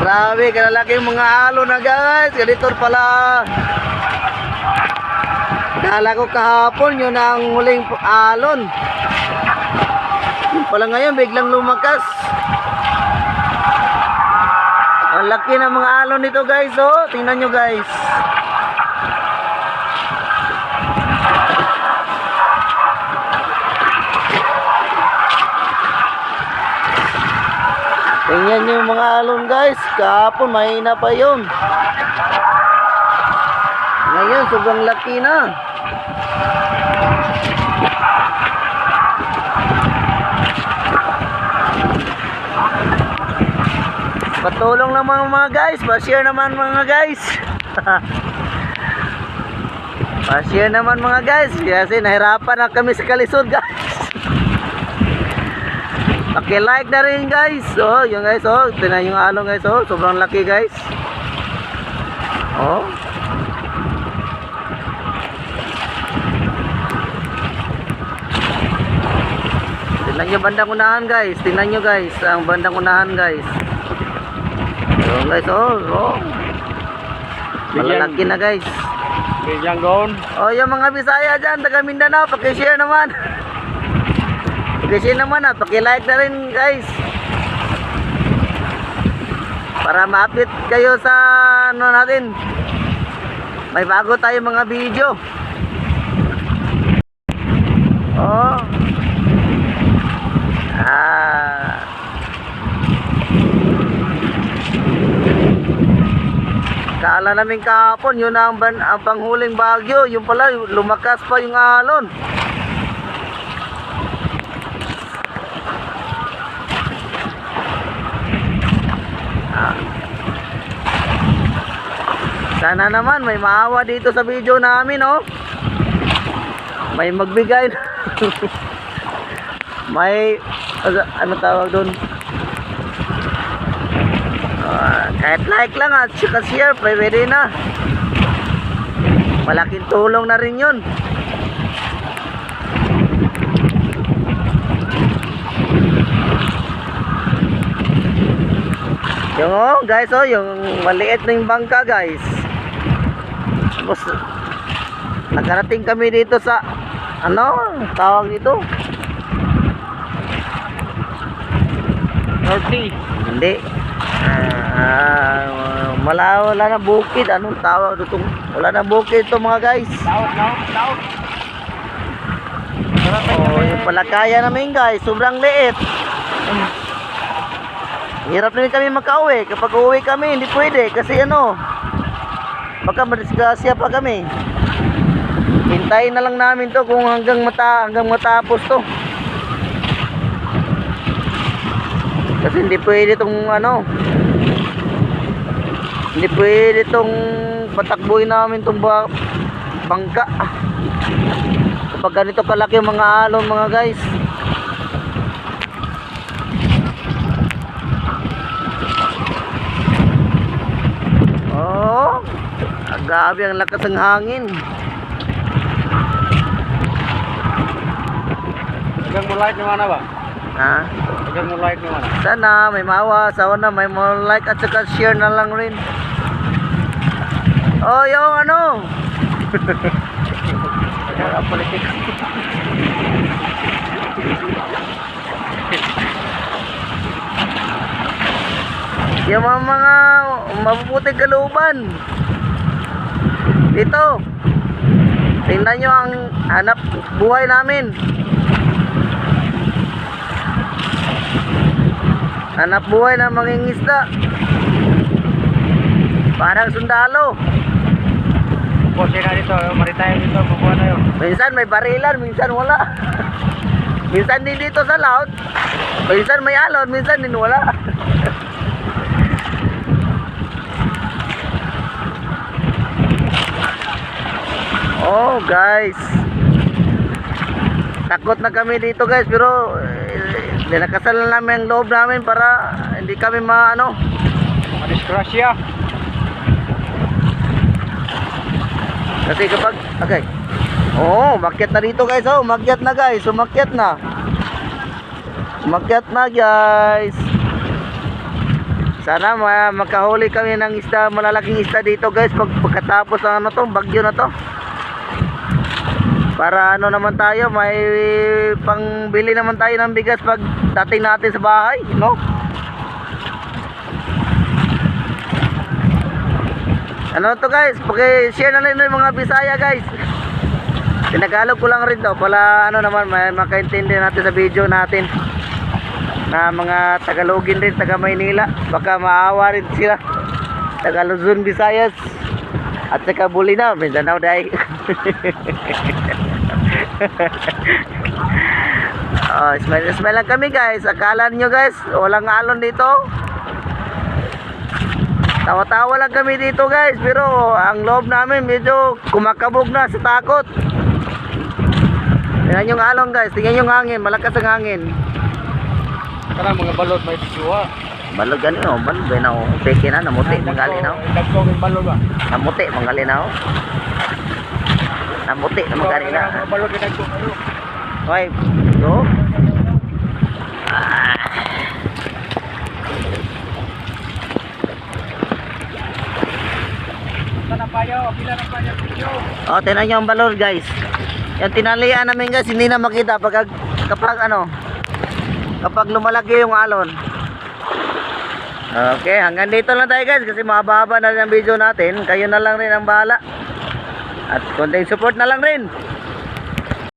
Grabe, kalalaking mga alon na guys. Ganito pala. Kala ko kahapon yun ang huling alon. Yun pala ngayon biglang lumakas. Ang laki ng mga alon nito guys. Oh, tingnan nyo guys. Tingnan nyo yung mga alon guys. Kahapon mahina pa yun. Ngayon sobrang laki na. Patulong naman mga guys. Pa-share naman mga guys. Pa-share naman mga guys. Kasi nahirapan na kami sa kalisod guys. Paki-like na rin guys. Oh, yung guys, oh, tingnan yung alon guys, oh, sobrang laki guys. Oh. Tingnan nyo bandang unahan guys. Tingnan nyo guys, ang bandang unahan guys. Oh guys, oh, oh. Malalaki na guys. Bigyang gawon. Oh, yung mga Bisaya dyan, taga Mindanao, paki-share naman. Kasi naman paki-like na rin guys. Para ma-update kayo sa ano natin. May bago tayo mga video. Oh. Kala namin kahapon yun ang panghuling bagyo. Yung pala lumakas pa yung alon. Sana naman may maawa dito sa video namin, oh. May magbigay. May ano tawag doon? Kahit like lang at saka share, pwede na. Malaking tulong na rin yun. Yung oh guys, oh, yung maliit na yung bangka guys. Tapos nakarating kami dito sa ano tawag dito? Norty. Hindi. Wala na bukid. Anong tawag dito? Wala na bukid ito mga guys. Laot. Oh, yung palakaya namin guys, sobrang liit. Hirap na rin kami makauwi. Kapag uwi kami, hindi pwede. Kasi ano, baka madisgrasya pa kami. Hintayin na lang namin to kung hanggang matapos to. Kasi hindi pwede tong ano, hindi pwede tong patakbuhin namin tong bangka. Kapag ganito kalaki yung mga alon mga guys. Oh, grabe ang lakas ng hangin. Tagang mo like naman ba? Ha? Tagang mo like naman. Sana may maawa, sana may more like at saka share na lang rin. Oh, yung ano? Wala politik. Yung mga mabubuting kalooban dito, tingnan nyo ang hanap buhay namin. Hanap buhay ng mangingisda. Parang sundalo. Pose na dito, maritime dito, kukuha tayo. Minsan may barilan, minsan wala. Minsan din dito sa laut. Minsan may alon, minsan din wala. Oh guys, takot na kami dito guys, pero dinakasal na namin ang loob namin para hindi kami maano, Madisgrasya. kasi kapag okay, oh umakyat na dito guys, oh umakyat na guys, umakyat na guys. Sana makahuli kami ng isda, malalaking isda dito guys pagkatapos ng ano to, bagyo na to. Para ano naman tayo, may pangbili naman tayo ng bigas pag dating natin sa bahay, no? Ano to guys, paki-share na rin yung mga Bisaya guys. Tinagalog ko lang rin to, pala ano naman, may makaintindi natin sa video natin. Na mga Tagalogin rin, taga Maynila, baka maawa rin sila. Taga Luzon, Visayas, at saka Bulinaw, Mindanao dahil. Oh, smile lang kami guys. Akala nyo guys, walang alon dito. Tawa-tawa lang kami dito guys, pero ang loob namin medyo kumakabog na sa takot. Tingnan yung alon guys, tingnan yung hangin, malakas ang hangin. Karang mga balot may tisuwa. Balog gani oh, balog na oh. Peke na namuti mangali na oh. Dagko ng balot ba? Namuti mangali na oh. Namuti na mangali na. Mga balot ni dagko ano. Hoy, do. Pila na payo video. Oh, tingnan niyo ang balor guys. Yung tinalian namin guys, hindi na makita kapag lumalaki yung alon. Okay, hanggang dito lang tayo guys kasi mahaba na rin ang video natin. Kayo na lang rin ang bahala. At konting support na lang rin.